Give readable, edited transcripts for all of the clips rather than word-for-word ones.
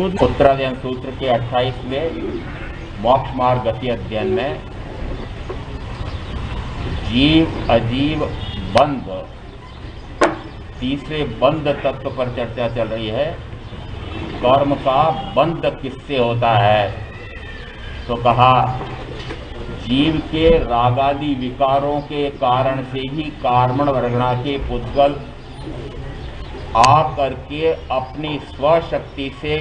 उत्तराध्ययन सूत्र के 28वें मोक्ष मार्ग गति अध्ययन में जीव अजीव बंध तीसरे बंध तत्व पर चर्चा चल रही है। कर्म का बंध किससे होता है? तो कहा जीव के रागादि विकारों के कारण से ही कार्मण वर्गणा के पुद्गल आ करके अपनी स्वशक्ति से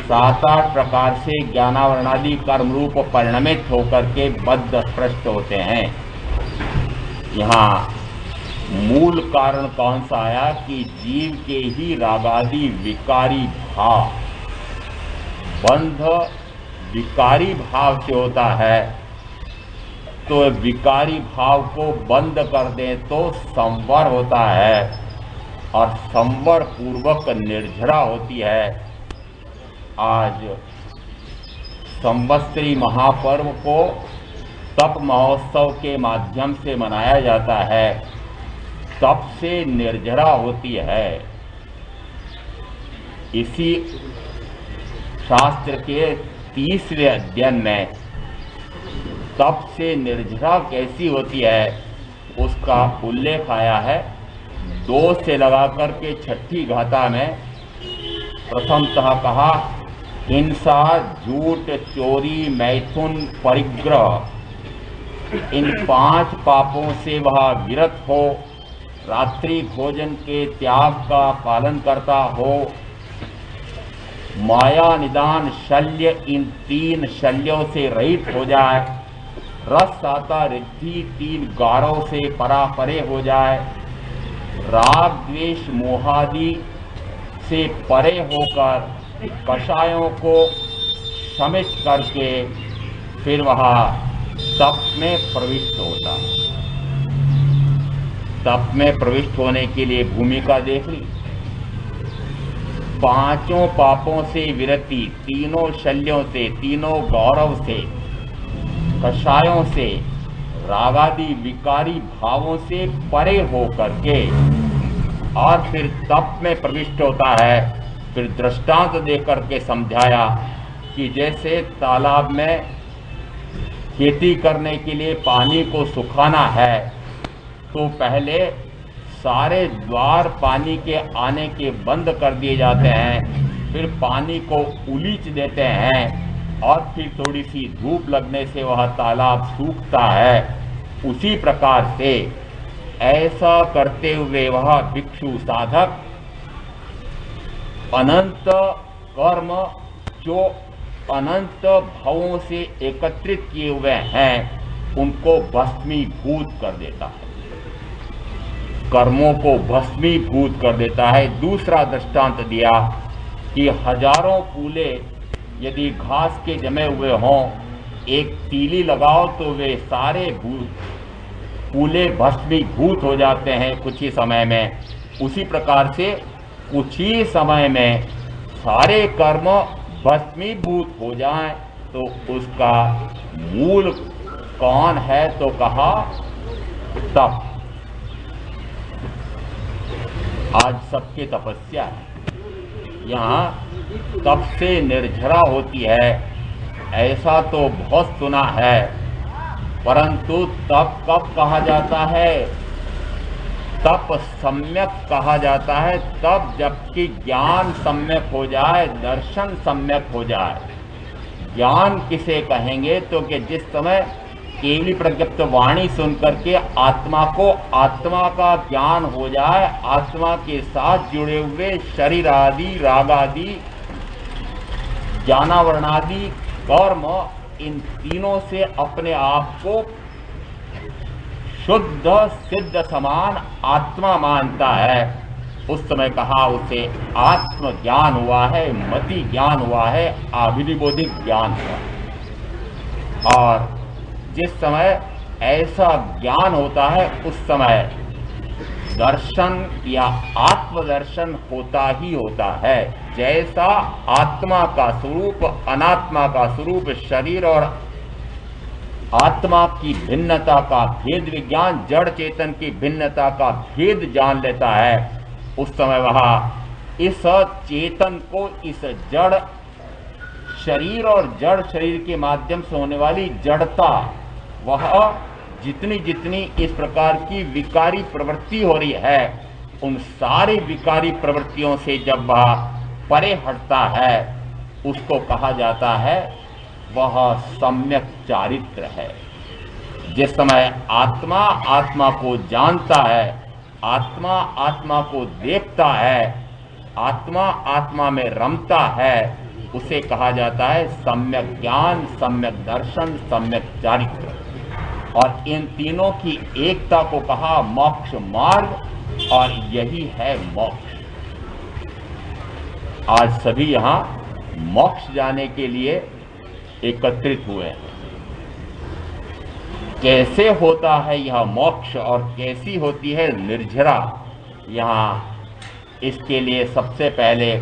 7-8 प्रकार से ज्ञानावरणादि कर्म रूप परिणमित होकर के बद्ध भ्रष्ट होते हैं। यहाँ मूल कारण कौन सा आया कि जीव के ही रागादि विकारी भाव, बंध विकारी भाव से होता है। तो विकारी भाव को बंद कर दें तो संवर होता है और संवर पूर्वक निर्झरा होती है। आज संवत्सरी महापर्व को तप महोत्सव के माध्यम से मनाया जाता है। तप से निर्झरा होती है। इसी शास्त्र के 30वें अध्ययन में तप से निर्झरा कैसी होती है उसका उल्लेख आया है। 2 से लगाकर के 6ठी गाथा में प्रथमतः कहा हिंसा, झूठ, चोरी, मैथुन, परिग्रह, इन 5 पापों से वह विरत हो, रात्रि भोजन के त्याग का पालन करता हो, माया निदान शल्य, इन 3 शल्यों से रहित हो जाए, रस आता रिद्धि 3 गारों से परापरे हो जाए, राग द्वेष मोहादि से परे होकर कषायों को शमित करके फिर वह तप में प्रविष्ट होता। तप में प्रविष्ट होने के लिए भूमिका देख ली। 5 पापों से विरति, 3 शल्यों से, 3 गौरव से, कषायों से, रागादि विकारी भावों से परे हो करके और फिर तप में प्रविष्ट होता है। फिर दृष्टांत देकर के समझाया कि जैसे तालाब में खेती करने के लिए पानी को सुखाना है तो पहले सारे द्वार पानी के आने के बंद कर दिए जाते हैं, फिर पानी को उलीच देते हैं और फिर थोड़ी सी धूप लगने से वह तालाब सूखता है। उसी प्रकार से ऐसा करते हुए वह भिक्षु साधक अनंत कर्म जो अनंत भावों से एकत्रित किए हुए हैं उनको भस्मीभूत कर देता है, कर्मों को भस्मीभूत कर देता है। दूसरा दृष्टांत दिया कि हजारों फूले यदि घास के जमे हुए हों, एक तीली लगाओ तो वे सारे फूले भस्मीभूत हो जाते हैं कुछ ही समय में। उसी प्रकार से कुछ ही समय में सारे कर्म भस्मीभूत हो जाएं तो उसका मूल कौन है? तो कहा तप। आज सबके तपस्या है, यहाँ तप से निर्झरा होती है ऐसा तो बहुत सुना है, परंतु तप कब कहा जाता है? तप सम्यक कहा जाता है तब जबकि ज्ञान सम्यक हो जाए, दर्शन सम्यक हो जाए। ज्ञान किसे कहेंगे? तो कि जिस समय केवली प्रज्ञप्त वाणी सुनकर के आत्मा को आत्मा का ज्ञान हो जाए, आत्मा के साथ जुड़े हुए शरीर आदि, राग आदि, ज्ञानावरणादि, कर्म, इन तीनों से अपने आप को शुद्ध सिद्ध समान आत्मा मानता है। उस समय कहा उसे आत्मज्ञान हुआ है, मति ज्ञान हुआ है, अभिनिबोधिक ज्ञान हुआ। और जिस समय ऐसा ज्ञान होता है उस समय दर्शन या आत्मदर्शन होता ही होता है। जैसा आत्मा का स्वरूप, अनात्मा का स्वरूप, शरीर और आत्मा की भिन्नता का भेद विज्ञान, जड़ चेतन की भिन्नता का भेद जान लेता है, उस समय वह इस चेतन को इस जड़ शरीर और जड़ शरीर के माध्यम से होने वाली जड़ता, वह जितनी जितनी इस प्रकार की विकारी प्रवृत्ति हो रही है, उन सारी विकारी प्रवृत्तियों से जब वह परे हटता है, उसको कहा जाता है वह सम्यक चारित्र है। जिस समय आत्मा आत्मा को जानता है, आत्मा आत्मा को देखता है, आत्मा आत्मा में रमता है, उसे कहा जाता है सम्यक ज्ञान, सम्यक दर्शन, सम्यक चारित्र। और इन तीनों की एकता को कहा मोक्ष मार्ग, और यही है मोक्ष। आज सभी यहां मोक्ष जाने के लिए एकत्रित हुए हैं। कैसे होता है यह मोक्ष और कैसी होती है निर्झरा, यहाँ इसके लिए सबसे पहले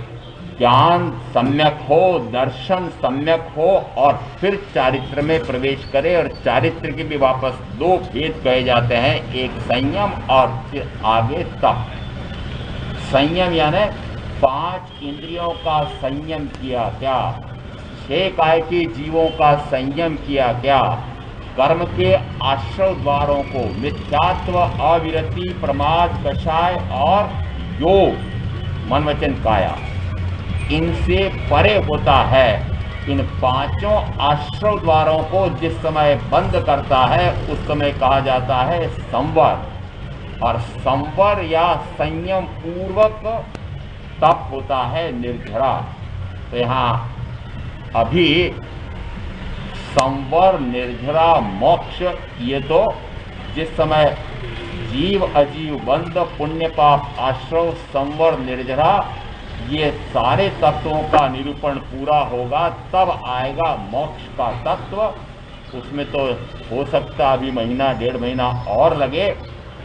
ज्ञान सम्यक हो, दर्शन सम्यक हो, और फिर चारित्र में प्रवेश करे। और चारित्र के भी वापस दो भेद कहे जाते हैं, एक संयम और फिर आगे तप। संयम यानी 5 इंद्रियों का संयम किया क्या, 6 काय के जीवों का संयम किया क्या, कर्म के आश्रव द्वारों को मिथ्यात्व, अविरति, प्रमाद, कषाय और योग, मन वचन काया, इनसे परे होता है। इन 5 आश्रव द्वारों को जिस समय बंद करता है, उस समय कहा जाता है संवर। और संवर या संयम पूर्वक तप होता है निर्झरा। तो यहाँ अभी संवर, निर्झरा, मोक्ष, ये तो जिस समय जीव अजीव बंध, पुण्य पाप आश्रव, संवर, निर्झरा, ये सारे तत्वों का निरूपण पूरा होगा, तब आएगा मोक्ष का तत्व। उसमें तो हो सकता अभी महीना 1.5 महीना और लगे,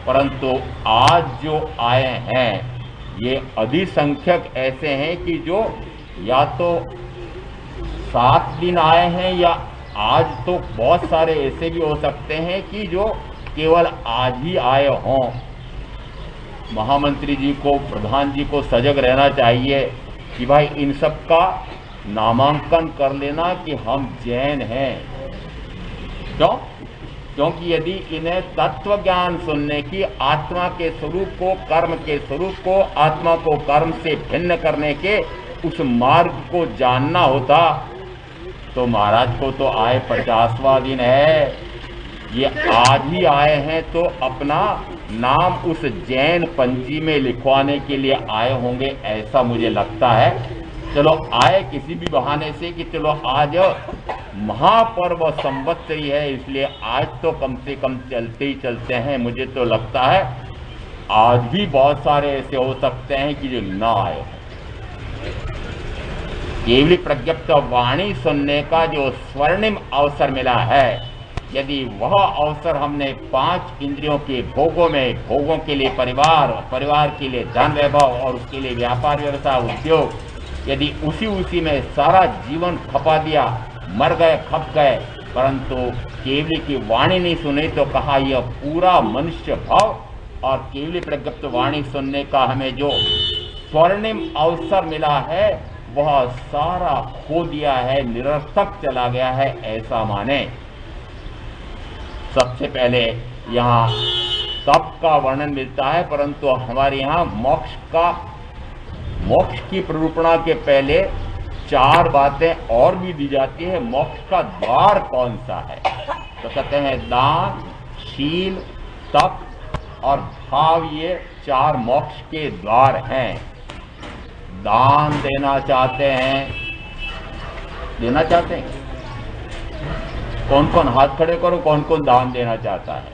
परंतु आज जो आए हैं ये अधिसंख्यक ऐसे हैं कि जो या तो 7 दिन आए हैं, या आज तो बहुत सारे ऐसे भी हो सकते हैं कि जो केवल आज ही आए हों। महामंत्री जी को, प्रधान जी को सजग रहना चाहिए कि भाई इन सब का नामांकन कर लेना कि हम जैन हैं। क्यों? क्योंकि यदि इन्हें तत्व ज्ञान सुनने की, आत्मा के स्वरूप को, कर्म के स्वरूप को, आत्मा को कर्म से भिन्न करने के उस मार्ग को जानना होता, तो महाराज को तो आए 50वां दिन है, ये आज ही आए हैं, तो अपना नाम उस जैन पंजी में लिखवाने के लिए आए होंगे, ऐसा मुझे लगता है। चलो आए किसी भी बहाने से कि चलो आज महापर्व संवत्सरी है, इसलिए आज तो कम से कम चलते ही चलते हैं। मुझे तो लगता है आज भी बहुत सारे ऐसे हो सकते हैं कि जो ना आए। केवली प्रज्ञप्त वाणी सुनने का जो स्वर्णिम अवसर मिला है, यदि वह अवसर हमने 5 इंद्रियों के भोगों में, भोगों के लिए परिवार, परिवार के लिए धन वैभव, और उसके लिए व्यापार व्यवसाय उद्योग, यदि उसी में सारा जीवन खपा दिया, मर गए, खप गए, परंतु केवली की वाणी नहीं सुनी, तो कहा यह पूरा मनुष्य भाव और केवली प्रज्ञप्त वाणी सुनने का हमें जो स्वर्णिम अवसर मिला है, वह सारा खो दिया है, निरर्थक चला गया है, ऐसा माने। सबसे पहले यहाँ तप का वर्णन मिलता है, परंतु हमारे यहाँ मोक्ष की प्ररूपणा के पहले 4 बातें और भी दी जाती है। मोक्ष का द्वार कौन सा है? तो कहते हैं दान, शील, तप और भाव, ये 4 मोक्ष के द्वार हैं। दान देना चाहते हैं, देना चाहते हैं? कौन कौन हाथ खड़े करो, कौन कौन दान देना चाहता है?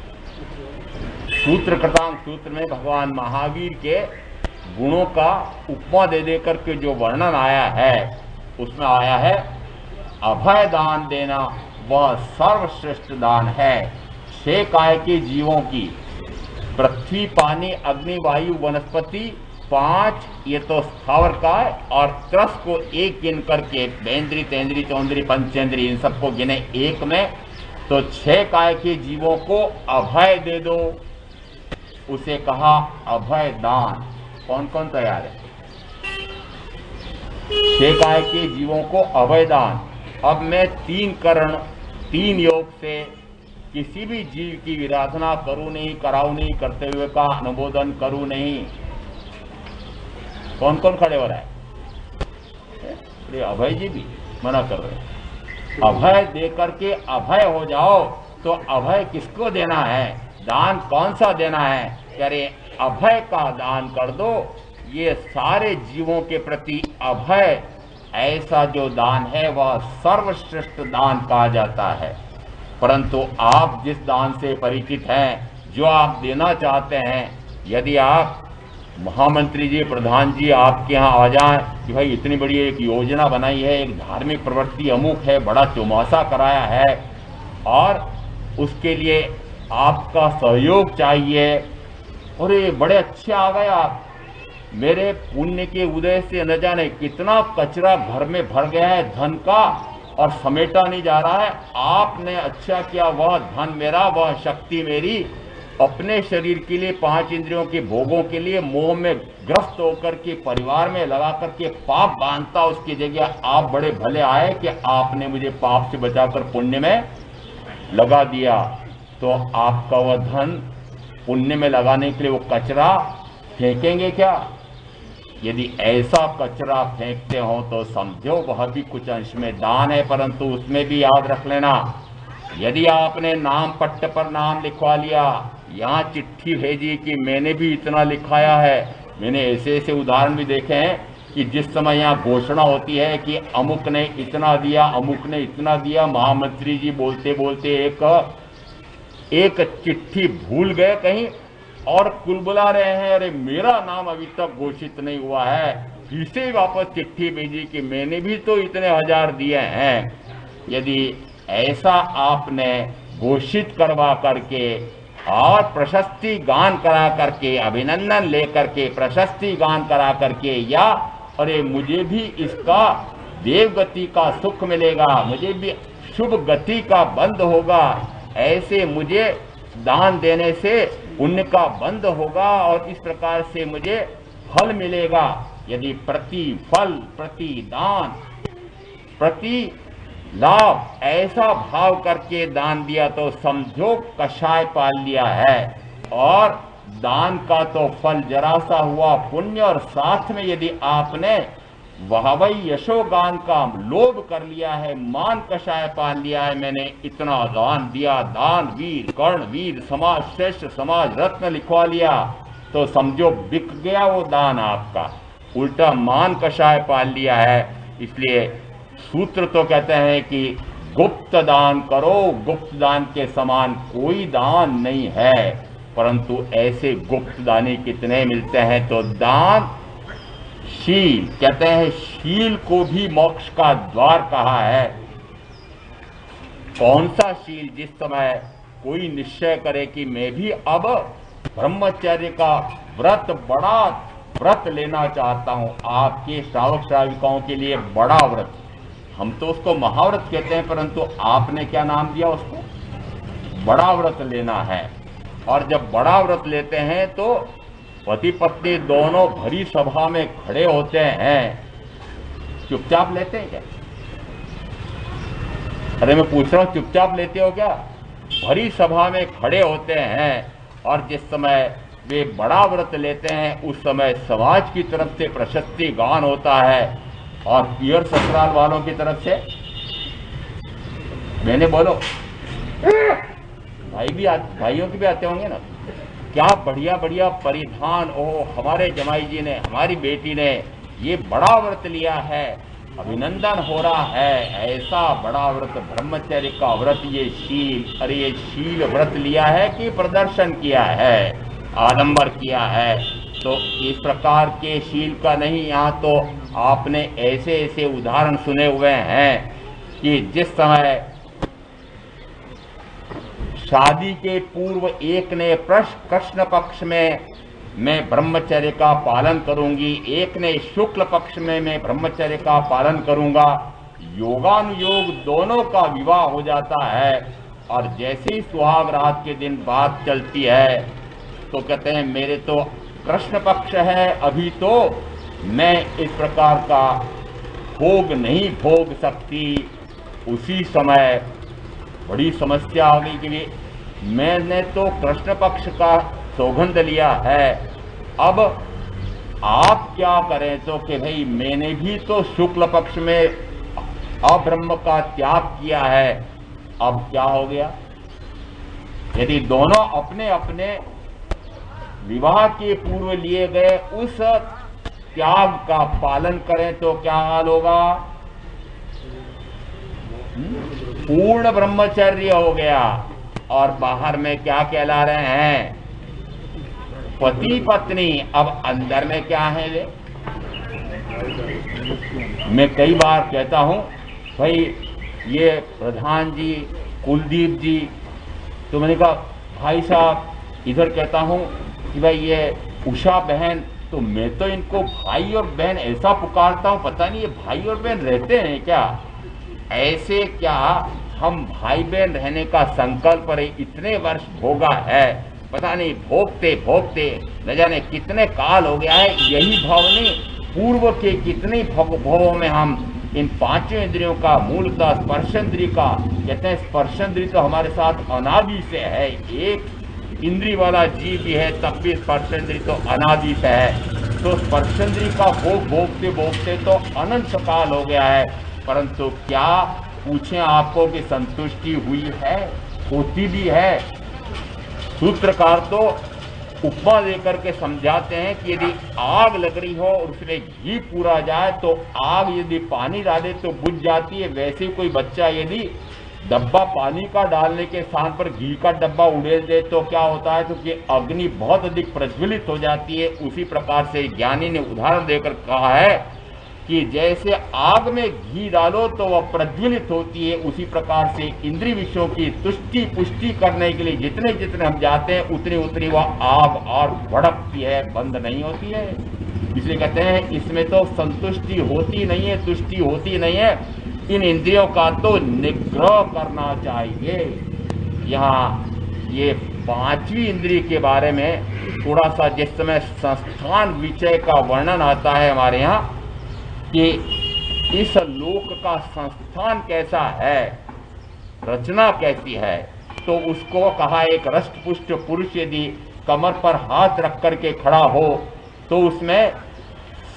सूत्र कृतांग सूत्र में भगवान महावीर के गुणों का उपमा दे देकर के जो वर्णन आया है, उसमें आया है अभय दान देना वह सर्वश्रेष्ठ दान है। 6 काय के जीवों की, पृथ्वी, पानी, अग्नि, वायु, वनस्पति, 5 ये तो स्थावर काय, और त्रस को 1 गिन करके, बेंद्री, तेंद्री, चौंद्री, पंचेंद्री, इन सबको गिने 1 में, तो 6 काय के जीवों को अभय दे दो, उसे कहा अभय दान। कौन कौन तैयार है? शेखाय के जीवों को अभयदान। अब मैं 3 योग से किसी भी जीव की विराधना करूं नहीं, कराऊं नहीं, करते हुए का अनुमोदन करूं नहीं। कौन कौन खड़े हो रहा है? ये अभय जी भी मना कर रहे हैं। अभय दे करके अभय हो जाओ। तो अभय किसको देना है? दान कौन सा देना है? अरे अभय का दान कर दो। ये सारे जीवों के प्रति अभय, ऐसा जो दान है वह सर्वश्रेष्ठ दान कहा जाता है। परंतु आप जिस दान से परिचित हैं, जो आप देना चाहते हैं, यदि आप महामंत्री जी, प्रधान जी आपके यहाँ आ जाएं कि भाई इतनी बड़ी एक योजना बनाई है, एक धार्मिक प्रवृत्ति अमुक है, बड़ा चौमासा कराया है और उसके लिए आपका सहयोग चाहिए, और ये बड़े अच्छे आ गए आप, मेरे पुण्य के उदय से न जाने कितना कचरा घर में भर गया है धन का और समेटा नहीं जा रहा है। आपने अच्छा किया, वह धन मेरा, वह शक्ति मेरी, अपने शरीर के लिए, 5 इंद्रियों के भोगों के लिए मोह में ग्रस्त होकर के परिवार में लगा करके पाप बांधता, उसकी जगह आप बड़े भले आए कि आपने मुझे पाप से बचाकर पुण्य में लगा दिया। तो आपका वह धन पुण्य में लगाने के लिए वो कचरा फेंकेंगे क्या? यदि ऐसा कचरा फेंकते हो तो समझो वह भी कुछ अंश में दान है। परंतु उसमें भी याद रख लेना, यदि आपने नाम पट्ट पर नाम लिखवा लिया, यहाँ चिट्ठी भेजी कि मैंने भी इतना लिखाया है, मैंने ऐसे ऐसे उदाहरण भी देखे हैं कि जिस समय यहाँ घोषणा होती है कि अमुक ने इतना दिया, अमुक ने इतना दिया, महामंत्री जी बोलते बोलते एक चिट्ठी भूल गए कहीं और कुलबुला रहे हैं, अरे मेरा नाम अभी तक घोषित नहीं हुआ है, फिर से वापस चिट्ठी भेजी कि मैंने भी तो इतने हजार दिए हैं। यदि ऐसा आपने घोषित करवा करके और प्रशस्ति गान करा करके, अभिनंदन लेकर के प्रशस्ति गान करा करके, या अरे मुझे भी इसका देवगति का सुख मिलेगा, मुझे भी शुभ गति का बंध होगा, ऐसे मुझे दान देने से पुण्य का बंध होगा और इस प्रकार से मुझे फल मिलेगा। यदि प्रतिफल, प्रतिदान, प्रति लाभ ऐसा भाव करके दान दिया तो समझो कषाय पाल लिया है। और दान का तो फल जरा सा हुआ पुण्य, और साथ में यदि आपने वही यशोगान का लोभ कर लिया है, मान कषाय पाल लिया है, मैंने इतना दान दिया, दान वीर, कर्ण वीर, समाज श्रेष्ठ, समाज रत्न लिखवा लिया, तो समझो बिक गया वो दान आपका, उल्टा मान कषाय पाल लिया है। इसलिए सूत्र तो कहते हैं कि गुप्त दान करो, गुप्त दान के समान कोई दान नहीं है। परंतु ऐसे गुप्त दानी कितने मिलते हैं? तो दान शील, कहते हैं शील को भी मोक्ष का द्वार कहा है। कौन सा शील? जिस समय कोई निश्चय करे कि मैं भी अब ब्रह्मचर्य का व्रत, बड़ा व्रत लेना चाहता हूं, आपके श्रावक श्राविकाओं के लिए बड़ा व्रत, हम तो उसको महाव्रत कहते हैं, परंतु आपने क्या नाम दिया उसको? बड़ा व्रत लेना है। और जब बड़ा व्रत लेते हैं तो पति पत्नी दोनों भरी सभा में खड़े होते हैं, चुपचाप लेते हैं क्या? अरे मैं पूछ रहा हूं, चुपचाप लेते हो क्या? भरी सभा में खड़े होते हैं, और जिस समय वे बड़ा व्रत लेते हैं उस समय समाज की तरफ से प्रशस्ति गान होता है, और पियर ससुराल वालों की तरफ से मैंने बोलो भाइयों के भी आते होंगे ना, क्या बढ़िया बढ़िया परिधान, ओह हमारे जमाई जी ने, हमारी बेटी ने ये बड़ा व्रत लिया है, अभिनंदन हो रहा है, ऐसा बड़ा व्रत, ब्रह्मचर्य का व्रत, ये शील, अरे ये शील व्रत लिया है कि प्रदर्शन किया है, आडंबर किया है? तो इस प्रकार के शील का नहीं। यहाँ तो आपने ऐसे ऐसे उदाहरण सुने हुए हैं कि जिस समय शादी के पूर्व एक ने कृष्ण पक्ष में मैं ब्रह्मचर्य का पालन करूंगी, एक ने शुक्ल पक्ष में मैं ब्रह्मचर्य का पालन करूंगा, योगानुयोग दोनों का विवाह हो जाता है। और जैसे ही सुहाग रात के दिन बात चलती है तो कहते हैं मेरे तो कृष्ण पक्ष है, अभी तो मैं इस प्रकार का भोग नहीं भोग सकती, उसी समय बड़ी समस्या आ गई कि मैंने तो कृष्ण पक्ष का सौगंध लिया है, अब आप क्या करें। तो कि भाई मैंने भी तो शुक्ल पक्ष में अब्रह्म का त्याग किया है, अब क्या हो गया। यदि दोनों अपने अपने विवाह के पूर्व लिए गए उस त्याग का पालन करें तो क्या हाल होगा। पूर्ण ब्रह्मचर्य हो गया। और बाहर में क्या कहला रहे हैं, पति पत्नी। अब अंदर में क्या है वे। मैं कई बार कहता हूं भाई ये प्रधान जी, कुलदीप जी, तो मैंने कहा भाई साहब इधर कहता हूं कि भाई ये उषा बहन, तो मैं तो इनको भाई और बहन ऐसा पुकारता हूं, पता नहीं ये भाई और बहन रहते हैं क्या। ऐसे क्या हम भाई बहन रहने का संकल्प रहे, इतने वर्ष भोगा है, पता नहीं भोगते भोगते न जाने कितने काल हो गया है। यही भाव नहीं, पूर्व के कितने भवों में हम इन पांचों इंद्रियों का मूलतः स्पर्शेंद्रिय का, कहते हैं स्पर्शेंद्रिय तो हमारे साथ अनादि से है, एक इंद्रिय वाला जीव भी है तब भी स्पर्शेंद्रिय तो अनादि से है। तो स्पर्शेंद्रिय का भोग भोगते भोगते तो अनंत काल हो गया है, परंतु क्या पूछें आपको कि संतुष्टि हुई है, होती भी है। सूत्रकार तो उपमा देकर के समझाते हैं कि यदि आग लग रही हो और उसमें घी पूरा जाए तो आग यदि पानी डाले तो बुझ जाती है, वैसे कोई बच्चा यदि डब्बा पानी का डालने के स्थान पर घी का डब्बा उड़ेल दे तो क्या होता है, तो कि अग्नि बहुत अधिक प्रज्वलित हो जाती है। उसी प्रकार से ज्ञानी ने उदाहरण देकर कहा है कि जैसे आग में घी डालो तो वह प्रज्वलित होती है, उसी प्रकार से इंद्रिय विषयों की तुष्टि पुष्टि करने के लिए जितने जितने हम जाते हैं उतनी उतनी वह आग और भड़कती है, बंद नहीं होती है। इसलिए कहते हैं इसमें तो संतुष्टि होती नहीं है, तुष्टि होती नहीं है, इन इंद्रियों का तो निग्रह करना चाहिए। यहाँ ये पांचवी इंद्रिय के बारे में थोड़ा सा जिस समय संस्थान विषय का वर्णन आता है हमारे यहाँ कि इस लोक का संस्थान कैसा है, रचना कैसी है, तो उसको कहा एक रष्टपुष्ट पुरुष यदि कमर पर हाथ रख करके खड़ा हो तो उसमें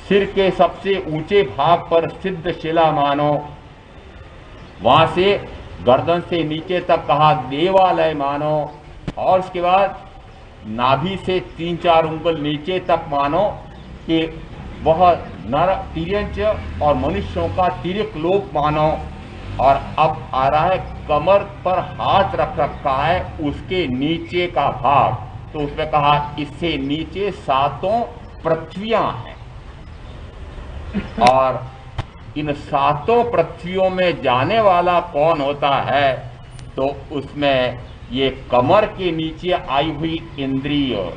सिर के सबसे ऊंचे भाग पर सिद्ध शिला मानो, वहां से गर्दन से नीचे तक कहा देवालय मानो, और उसके बाद नाभि से 3-4 उंगल नीचे तक मानो कि वह नर तिर्यंच और मनुष्यों का तिर्यक लोक मानो। और अब आ रहा है कमर पर हाथ रख रखा है उसके नीचे का भाग, तो उसमें कहा इससे नीचे 7 पृथ्वियां हैं, और इन 7 पृथ्वियों में जाने वाला कौन होता है, तो उसमें ये कमर के नीचे आई हुई इंद्रिय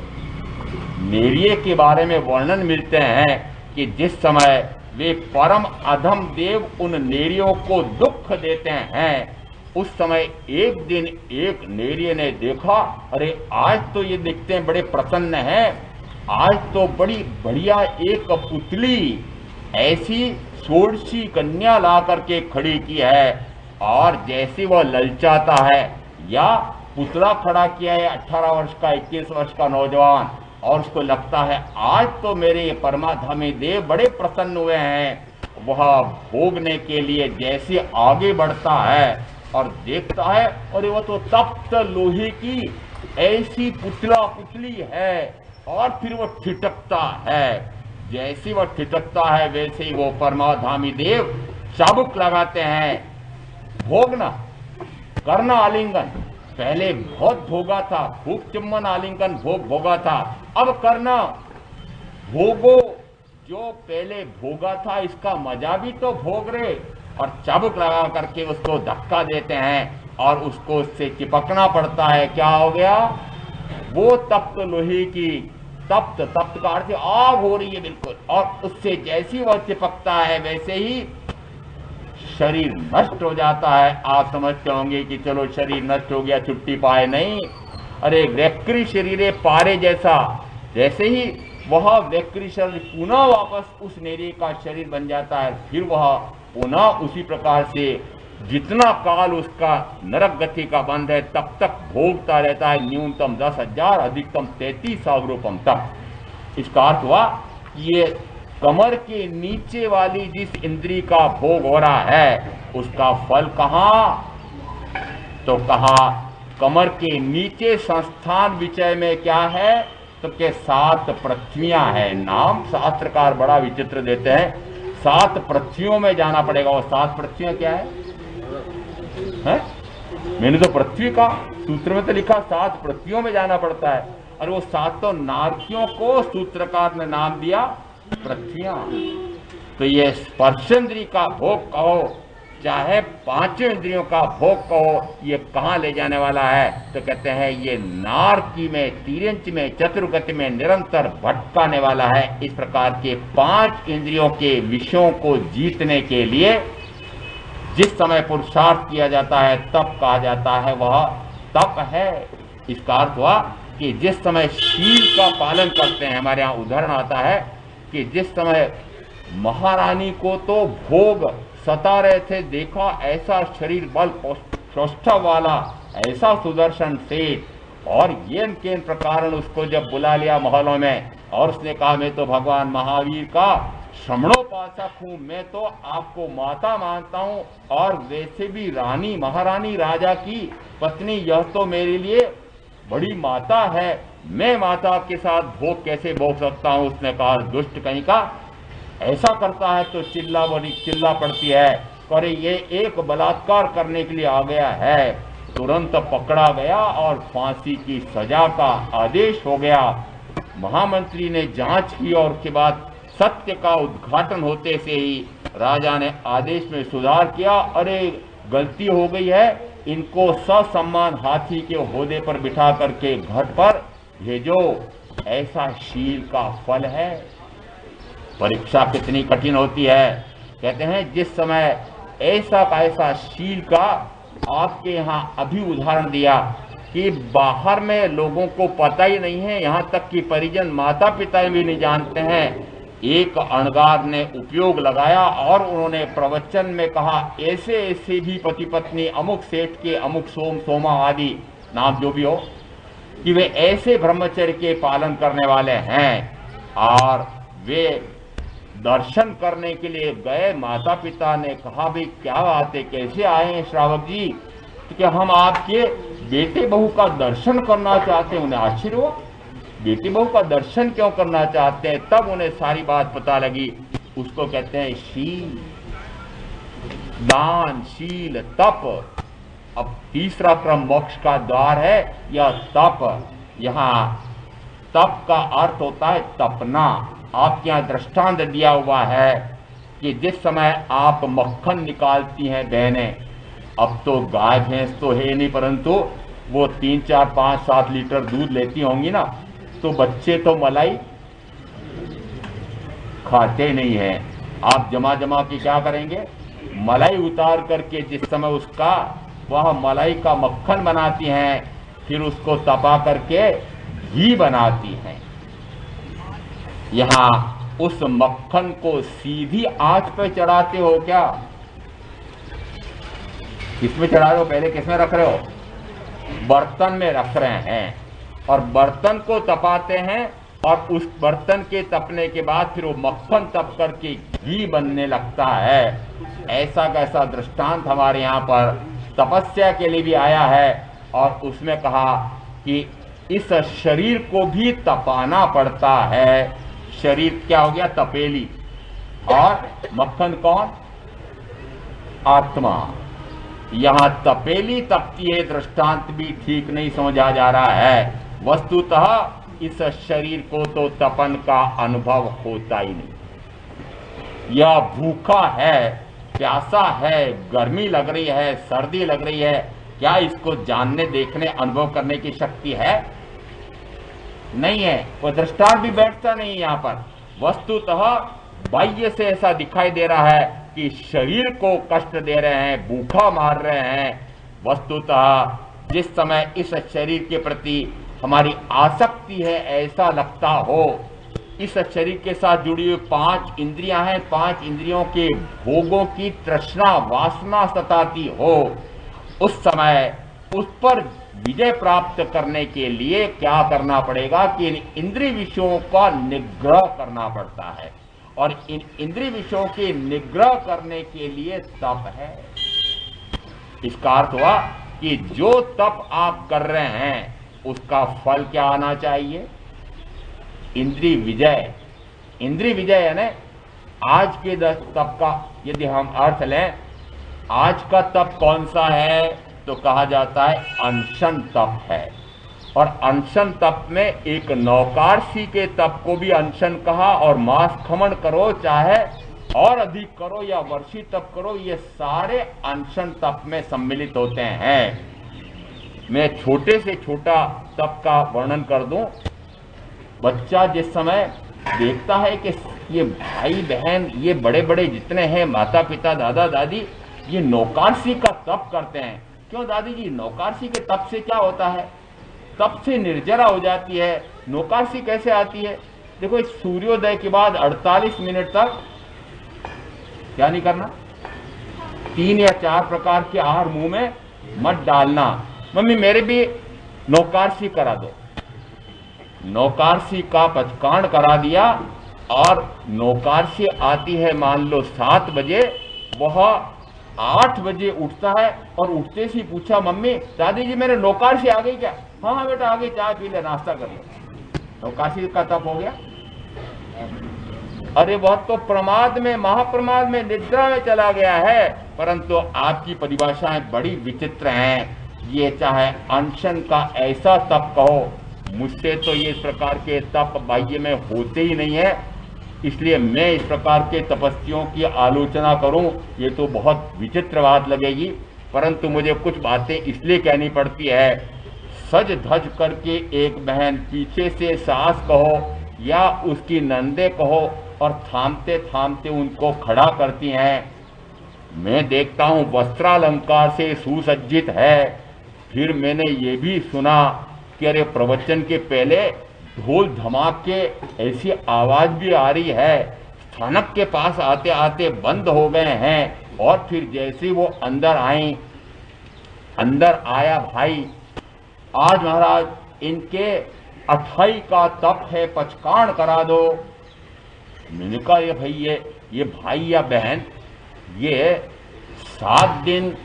नेरिये के बारे में वर्णन मिलते हैं कि जिस समय वे परम अधम देव उन नेरियों को दुख देते हैं, उस समय एक दिन एक नेरिये ने देखा, अरे आज तो ये दिखते हैं बड़े प्रसन्न हैं, आज तो बड़ी बढ़िया एक पुतली ऐसी षोडशी कन्या ला करके खड़ी की है, और जैसे वह ललचाता है, या पुतला खड़ा किया है 18 वर्ष का 21 वर्ष का नौजवान, और उसको लगता है आज तो मेरे परमाधामी देव बड़े प्रसन्न हुए हैं, वह भोगने के लिए जैसे आगे बढ़ता है और देखता है, और वह तो तप्त लोहे की ऐसी पुतली है, और फिर वो ठिठकता है, जैसे वह ठिठकता है वैसे ही वो परमाधामी देव चाबुक लगाते हैं, भोगना करना आलिंगन। पहले बहुत भोगा था, खूब चुम्बन आलिंगन भोगा था, अब करना भोगो, जो पहले भोगा था इसका मजा भी तो भोग रहे, और चाबुक लगा करके उसको धक्का देते हैं और उसको उससे चिपकना पड़ता है। क्या हो गया, वो तप्त लोहे की, तप्त का अर्थ आग हो रही है बिल्कुल, और उससे जैसी वह चिपकता है वैसे ही शरीर नष्ट हो जाता है। आप समझते होंगे कि चलो शरीर नष्ट हो गया, छुट्टी पाए, नहीं, अरे व्यक्रि शरीरे पारे जैसा, जैसे ही वह व्यक्रि शरीर पुनः वापस उस नेरी का शरीर बन जाता है, फिर वह पुनः उसी प्रकार से जितना काल उसका नरक गति का बंध है तब तक भोगता रहता है, न्यूनतम 10,000 अधिकतम 33,000 रूपम तक। इसका अर्थ हुआ ये कमर के नीचे वाली जिस इंद्री का भोग हो रहा है उसका फल कहाँ, तो कहा कमर के नीचे संस्थान विषय में क्या है, तो के 7 पृथ्वियां है। नाम शास्त्रकार बड़ा विचित्र देते हैं, 7 पृथ्वियों में जाना पड़ेगा। वो 7 पृथ्वियां क्या है? मैंने तो पृथ्वी का सूत्र में तो लिखा 7 पृथ्वियों में जाना पड़ता है, और वो 7 नारकियों को सूत्रकार ने नाम दिया पृथ्वियां। तो ये स्पर्शेंद्री का भोग कहो चाहे 5 इंद्रियों का भोग कहो, ये कहाँ ले जाने वाला है, तो कहते हैं ये नारकी में, तिर्यंच में, चतुर्गति में निरंतर भटकाने वाला है। इस प्रकार के 5 इंद्रियों के विषयों को जीतने के लिए जिस समय पुरुषार्थ किया जाता है तप कहा जाता है, वह तप है। इसका अर्थ हुआ कि जिस समय शील का पालन करते हैं, हमारे यहाँ उदाहरण आता है कि जिस समय महारानी को तो भोग सता रहे थे, देखा ऐसा शरीर बल सौष्ठव वाला, ऐसा सुदर्शन सेठ, और ये केन प्रकार उसको जब बुला लिया महलों में, और उसने कहा मैं तो भगवान महावीर का श्रमणोपासक हूँ, मैं तो आपको माता मानता हूँ, और वैसे भी रानी महारानी राजा की पत्नी, यह तो मेरे लिए बड़ी माता है, मैं माता के साथ भोग कैसे भोग सकता हूँ। उसने कहा दुष्ट कहीं का, ऐसा करता है तो चिल्ला पड़ती है, अरे ये एक बलात्कार करने के लिए आ गया है। तुरंत पकड़ा गया और फांसी की सजा का आदेश हो गया। महामंत्री ने जांच की और उसके बाद सत्य का उद्घाटन होते से ही राजा ने आदेश में सुधार किया, अरे गलती हो गई है, इनको ससम्मान हाथी के ओहदे पर बिठा करके घर पर भेजो। ऐसा शील का फल है। परीक्षा कितनी कठिन होती है। कहते हैं जिस समय ऐसा का ऐसा शील का आपके यहाँ अभी उदाहरण दिया कि बाहर में लोगों को पता ही नहीं है, यहाँ तक कि परिजन माता पिता भी नहीं जानते हैं। एक अणगार ने उपयोग लगाया और उन्होंने प्रवचन में कहा ऐसे ऐसे भी पति पत्नी अमुक सेठ के अमुक सोमा आदि नाम जो भी हो, कि वे ऐसे ब्रह्मचर्य के पालन करने वाले हैं, और वे दर्शन करने के लिए गए। माता पिता ने कहा भाई क्या बात है, कैसे आए हैं श्रावक जी, तो क्या हम आपके बेटे बहू का दर्शन करना चाहते हैं। उन्हें आश्चर्य हुआ, बेटे बहू का दर्शन क्यों करना चाहते हैं। तब उन्हें सारी बात पता लगी। उसको कहते हैं शील, दान, शील, तप। अब तीसरा क्रम मोक्ष का द्वार है यह तप। यहाँ तप का अर्थ होता है तपना। आपके यहाँ दृष्टांत दिया हुआ है कि जिस समय आप मक्खन निकालती हैं बहनें, अब तो गाय भैंस तो है नहीं, परंतु वो 3, 4, 5, 7 लीटर दूध लेती होंगी ना, तो बच्चे तो मलाई खाते नहीं हैं। आप जमा के क्या करेंगे, मलाई उतार करके जिस समय उसका वह मलाई का मक्खन बनाती हैं, फिर उसको तपा करके घी बनाती हैं। यहाँ उस मक्खन को सीधी आंच पे चढ़ाते हो क्या, किसमें चढ़ा रहे हो, पहले किसमें रख रहे हो, बर्तन में रख रहे हैं, और बर्तन को तपाते हैं, और उस बर्तन के तपने के बाद फिर वो मक्खन तप करके घी बनने लगता है। ऐसा कैसा दृष्टांत हमारे यहाँ पर तपस्या के लिए भी आया है, और उसमें कहा कि इस शरीर को भी तपाना पड़ता है। शरीर क्या हो गया, तपेली, और मक्खन कौन, आत्मा। यहाँ तपेली तपती है, दृष्टांत भी ठीक नहीं समझा जा रहा है। वस्तुतः इस शरीर को तो तपन का अनुभव होता ही नहीं। यह भूखा है, प्यासा है, गर्मी लग रही है, सर्दी लग रही है, क्या इसको जानने, देखने, अनुभव करने की शक्ति है, नहीं है। वो दृष्टांत भी बैठता नहीं यहाँ पर। वस्तुतः बाह्य से ऐसा दिखाई दे रहा है कि शरीर को कष्ट दे रहे हैं, भूखा मार रहे हैं। वस्तुतः जिस समय इस शरीर के प्रति हमारी आसक्ति है, ऐसा लगता हो इस शरीर के साथ जुड़ी हुई 5 इंद्रियां हैं, 5 इंद्रियों के भोगों की तृष्णा वासना सताती हो, उस समय उस पर विजय प्राप्त करने के लिए क्या करना पड़ेगा कि इन इंद्रिय विषयों का निग्रह करना पड़ता है। और इन इंद्रिय विषयों के निग्रह करने के लिए तप है। इसका अर्थ हुआ कि जो तप आप कर रहे हैं उसका फल क्या आना चाहिए? इंद्रिय विजय। इंद्रिय विजय यानी आज के तप का यदि हम अर्थ लें, आज का तप कौन सा है तो कहा जाता है अनशन तप है। और अनशन तप में एक नौकारसी के तप को भी अनशन कहा, और मांस खमन करो चाहे और अधिक करो या वर्षी तप करो, ये सारे अनशन तप में सम्मिलित होते हैं। मैं छोटे से छोटा तप का वर्णन कर दूं। बच्चा जिस समय देखता है कि ये भाई बहन, ये बड़े बड़े जितने हैं, माता पिता दादा दादी, ये नौकारसी का तप करते हैं। क्यों दादी जी? नौकारसी के तप से क्या होता है? तप से निर्जरा हो जाती है। नौकारसी कैसे आती है? देखो, इस सूर्योदय के बाद 48 मिनट तक क्या नहीं करना? 3 या 4 प्रकार के आहार मुंह में मत डालना। मम्मी मेरे भी नौकारसी करा दो। नौकारसी का पचकांड करा दिया, और नौकारसी आती है मान लो 7 बजे, वह 8 बजे उठता है, और उठते से पूछा मम्मी दादी जी मेरे नौकारसी आ गई क्या? हाँ हाँ बेटा आ गई, चाय पी ले, नाश्ता कर ले। नौकारसी का तप हो गया। अरे वह तो प्रमाद में, महाप्रमाद में, निद्रा में चला गया है। परंतु आपकी परिभाषाएं बड़ी विचित्र हैं। ये चाहे अनशन का ऐसा तप कहो, मुझसे तो ये इस प्रकार के तप बाह्य में होते ही नहीं है, इसलिए मैं इस प्रकार के तपस्वियों की आलोचना करूं ये तो बहुत विचित्र बात लगेगी। परंतु मुझे कुछ बातें इसलिए कहनी पड़ती है। सज धज करके एक बहन पीछे से सास कहो या उसकी नंदे कहो, और थामते थामते उनको खड़ा करती हैं। मैं देखता हूं वस्त्रालंकार से सुसज्जित है। फिर मैंने ये भी सुना कि अरे प्रवचन के पहले ढोल धमाके ऐसी आवाज भी आ रही है, स्थानक के पास आते आते बंद हो गए हैं। और फिर जैसे वो अंदर आई, अंदर आया भाई, आज महाराज इनके 28 का तप है, पचकांड करा दो। मैंने कहा ये भाई, ये भाई या बहन, ये 7 दिन,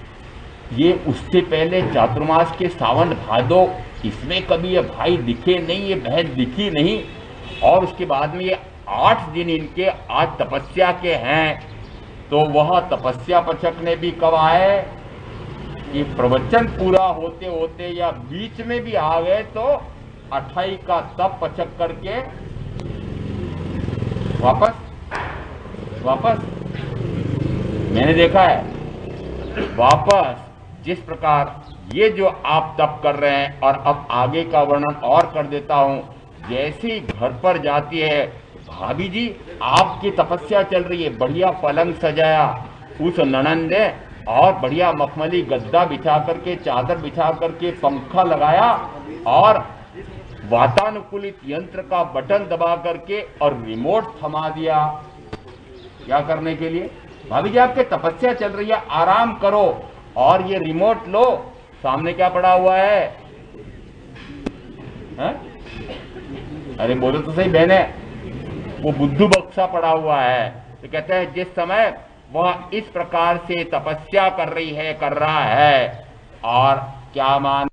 ये उससे पहले चातुर्मास के सावन भादो, इसमें कभी ये भाई दिखे नहीं, ये बहन दिखी नहीं, और उसके बाद में ये 8 दिन इनके आज तपस्या के हैं। तो वह तपस्या पचकने भी कब आए कि प्रवचन पूरा होते होते या बीच में भी आ गए तो 28 का तप पचक करके वापस मैंने देखा है वापस। जिस प्रकार ये जो आप तप कर रहे हैं, और अब आगे का वर्णन और कर देता हूं। जैसे ही घर पर जाती है, भाभी जी आपकी तपस्या चल रही है, बढ़िया पलंग सजाया, उस ननंद ने और बढ़िया मखमली गद्दा बिछा करके, चादर बिछा करके, पंखा लगाया, और वातानुकूलित यंत्र का बटन दबा करके और रिमोट थमा दिया। क्या करने के लिए? भाभी जी आपके तपस्या चल रही है, आराम करो, और ये रिमोट लो, सामने क्या पड़ा हुआ है? अरे बोलो तो सही बहने, वो बुद्धू बक्सा पड़ा हुआ है। तो कहते हैं जिस समय वह इस प्रकार से तपस्या कर रही है, कर रहा है, और क्या मान